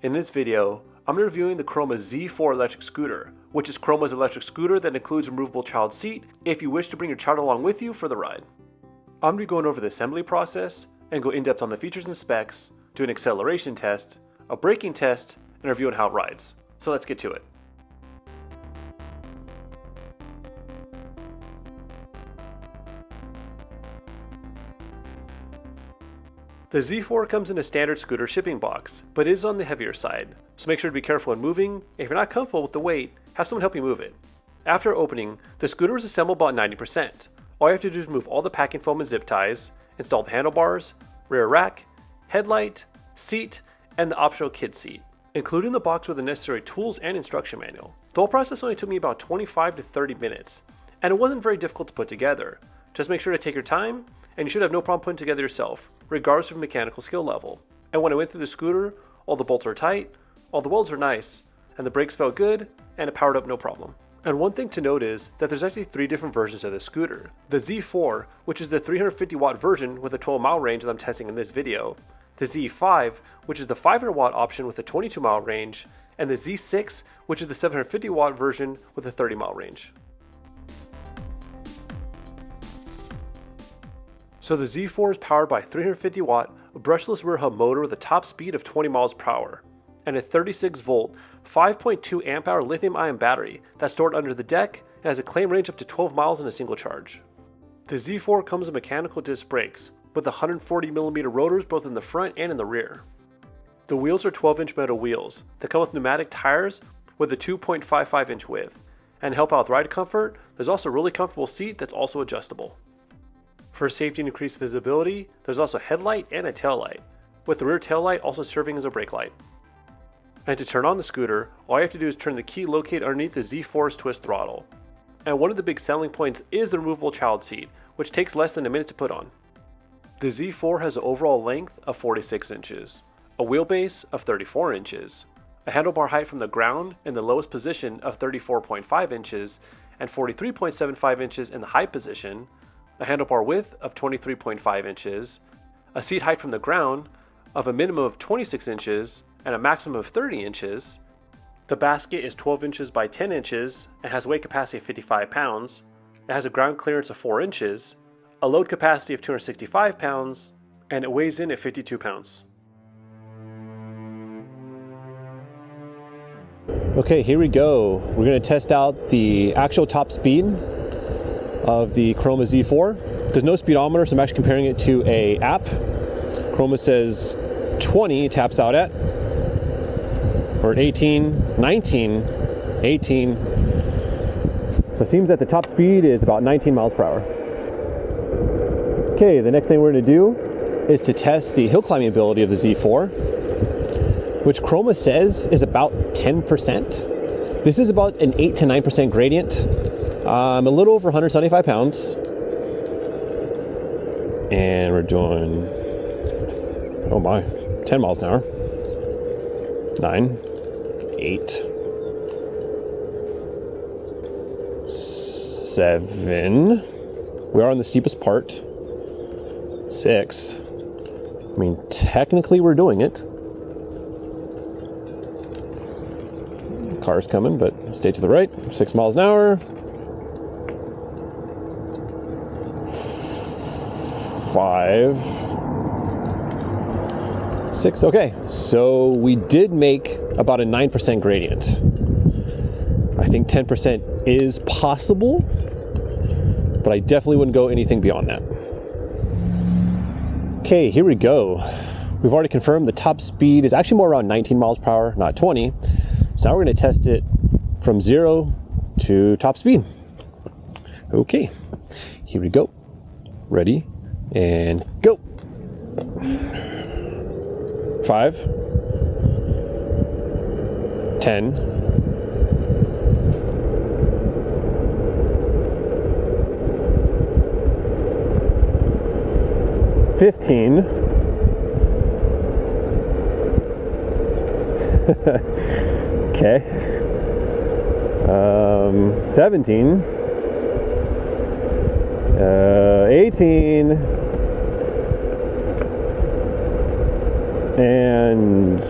In this video, I'm reviewing the Caroma Z4 electric scooter, which is Caroma's electric scooter that includes a removable child seat if you wish to bring your child along with you for the ride. I'm going to be going over the assembly process and go in depth on the features and specs, do an acceleration test, a braking test, and review on how it rides. So let's get to it. The Z4 comes in a standard scooter shipping box, but is on the heavier side, so make sure to be careful when moving. If you're not comfortable with the weight, have someone help you move it. After opening, the scooter is assembled about 90%. All you have to do is remove all the packing foam and zip ties, install the handlebars, rear rack, headlight, seat, and the optional kid seat, including the box with the necessary tools and instruction manual. The whole process only took me about 25 to 30 minutes, and it wasn't very difficult to put together. Just make sure to take your time, and you should have no problem putting it together yourself, regardless of mechanical skill level. And when I went through the scooter, all the bolts are tight, all the welds are nice, and the brakes felt good, and it powered up no problem. And one thing to note is that there's actually 3 different versions of the scooter. The Z4, which is the 350 watt version with a 12 mile range that I'm testing in this video, the Z5, which is the 500 watt option with a 22 mile range, and the Z6, which is the 750 watt version with a 30 mile range. So the Z4 is powered by a 350 watt brushless rear hub motor with a top speed of 20 miles per hour and a 36 volt 5.2 amp hour lithium ion battery that's stored under the deck and has a claim range up to 12 miles in a single charge. The Z4 comes with mechanical disc brakes with 140mm rotors both in the front and in the rear. The wheels are 12-inch metal wheels that come with pneumatic tires with a 2.55-inch width, and to help out with ride comfort, there's also a really comfortable seat that's also adjustable. For safety and increased visibility, there's also a headlight and a tail light, with the rear tail light also serving as a brake light. And to turn on the scooter, all you have to do is turn the key located underneath the Z4's twist throttle. And one of the big selling points is the removable child seat, which takes less than a minute to put on. The Z4 has an overall length of 46 inches, a wheelbase of 34 inches, a handlebar height from the ground in the lowest position of 34.5 inches and 43.75 inches in the high position, a handlebar width of 23.5 inches, a seat height from the ground of a minimum of 26 inches and a maximum of 30 inches. The basket is 12 inches by 10 inches and has weight capacity of 55 pounds. It has a ground clearance of 4 inches, a load capacity of 265 pounds, and it weighs in at 52 pounds. Okay, here we go. We're going to test out the actual top speed of the Caroma Z4. There's no speedometer, so I'm actually comparing it to an app. Caroma says 20 taps out at, or 18, 19, 18. So it seems that the top speed is about 19 miles per hour. Okay, the next thing we're going to do is to test the hill climbing ability of the Z4, which Caroma says is about 10%. This is about an 8 to 9% gradient. I'm a little over 175 pounds, and we're doing, oh my, 10 miles an hour, 9, 8, 7, we are on the steepest part, 6, I mean, technically we're doing it, car's coming, but stay to the right, 6 miles an hour, 5, 6, okay, so we did make about a 9% gradient. I think 10% is possible, but I definitely wouldn't go anything beyond that. Okay, here we go. We've already confirmed the top speed is actually more around 19 miles per hour, not 20. So now we're going to test it from 0 to top speed. Okay, here we go. Ready? And go. 5, 10, 15, okay, 17, 18, and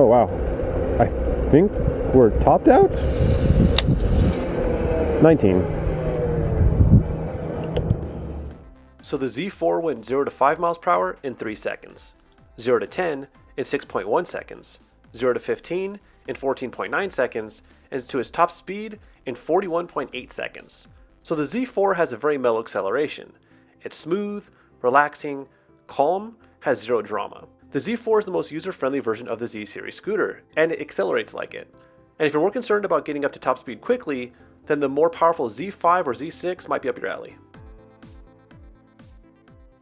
Oh wow, I think we're topped out. 19. So the Z4 went 0 to 5 miles per hour in 3 seconds, 0 to 10 in 6.1 seconds, 0 to 15 in 14.9 seconds, and to its top speed in 41.8 seconds. So the Z4 has a very mellow acceleration. It's smooth, relaxing, calm, has zero drama. The Z4 is the most user-friendly version of the Z series scooter, and it accelerates like it. And if you're more concerned about getting up to top speed quickly, then the more powerful Z5 or Z6 might be up your alley.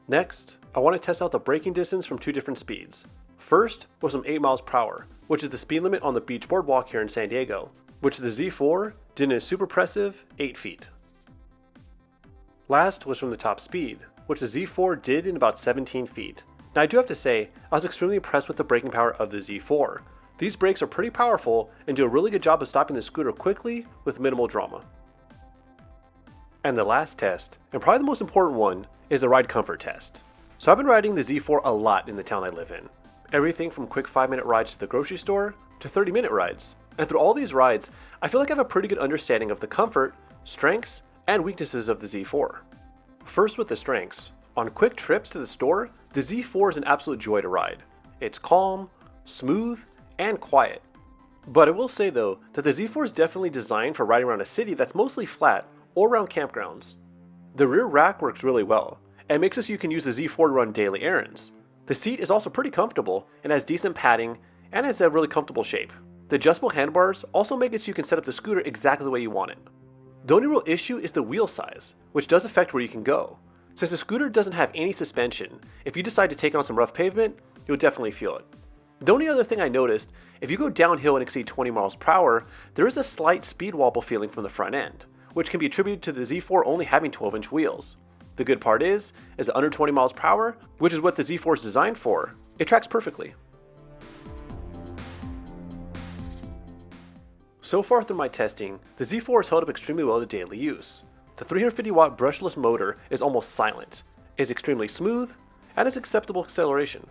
Next, I want to test out the braking distance from 2 different speeds. First was from 8 miles per hour, which is the speed limit on the beach boardwalk here in San Diego, which the Z4 did in a super impressive 8 feet. Last was from the top speed, which the Z4 did in about 17 feet. Now I do have to say, I was extremely impressed with the braking power of the Z4. These brakes are pretty powerful and do a really good job of stopping the scooter quickly with minimal drama. And the last test, and probably the most important one, is the ride comfort test. So I've been riding the Z4 a lot in the town I live in. Everything from quick 5-minute rides to the grocery store to 30-minute rides. And through all these rides, I feel like I have a pretty good understanding of the comfort, strengths, and weaknesses of the Z4. First with the strengths. On quick trips to the store, the Z4 is an absolute joy to ride. It's calm, smooth, and quiet. But I will say though, that the Z4 is definitely designed for riding around a city that's mostly flat or around campgrounds. The rear rack works really well, and makes it so you can use the Z4 to run daily errands. The seat is also pretty comfortable and has decent padding and has a really comfortable shape. The adjustable handlebars also make it so you can set up the scooter exactly the way you want it. The only real issue is the wheel size, which does affect where you can go. Since the scooter doesn't have any suspension, if you decide to take on some rough pavement, you'll definitely feel it. The only other thing I noticed, if you go downhill and exceed 20 miles per hour, there is a slight speed wobble feeling from the front end, which can be attributed to the Z4 only having 12-inch wheels. The good part is under 20 miles per hour, which is what the Z4 is designed for, it tracks perfectly. So far through my testing, the Z4 has held up extremely well to daily use. The 350-watt brushless motor is almost silent, is extremely smooth, and has acceptable acceleration.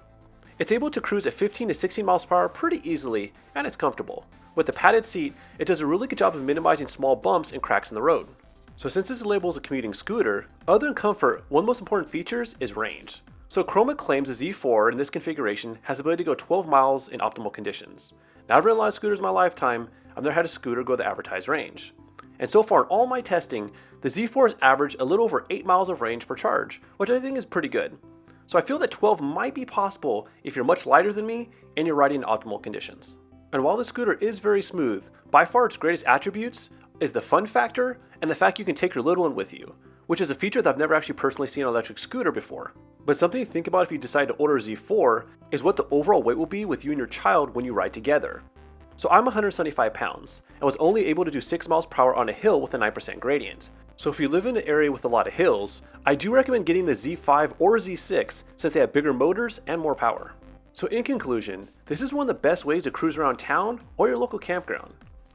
It's able to cruise at 15 to 16 miles per hour pretty easily, and it's comfortable. With the padded seat, it does a really good job of minimizing small bumps and cracks in the road. So since this is labeled as a commuting scooter, other than comfort, one of the most important features is range. So Caroma claims the Z4 in this configuration has the ability to go 12 miles in optimal conditions. Now I've ridden a lot of scooters in my lifetime, I've never had a scooter go the advertised range. And so far in all my testing, the Z4 has averaged a little over 8 miles of range per charge, which I think is pretty good. So I feel that 12 might be possible if you're much lighter than me and you're riding in optimal conditions. And while the scooter is very smooth, by far its greatest attributes is the fun factor and the fact you can take your little one with you, which is a feature that I've never actually personally seen on an electric scooter before. But something to think about if you decide to order a Z4 is what the overall weight will be with you and your child when you ride together. So I'm 175 pounds and was only able to do 6 miles per hour on a hill with a 9% gradient. So if you live in an area with a lot of hills, I do recommend getting the Z5 or Z6 since they have bigger motors and more power. So in conclusion, this is one of the best ways to cruise around town or your local campground.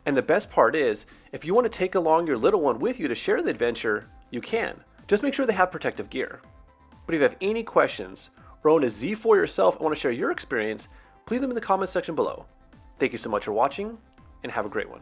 And the best part is, if you want to take along your little one with you to share the adventure, you can. Just make sure they have protective gear. But if you have any questions or own a Z4 yourself and want to share your experience, please leave them in the comments section below. Thank you so much for watching, and have a great one.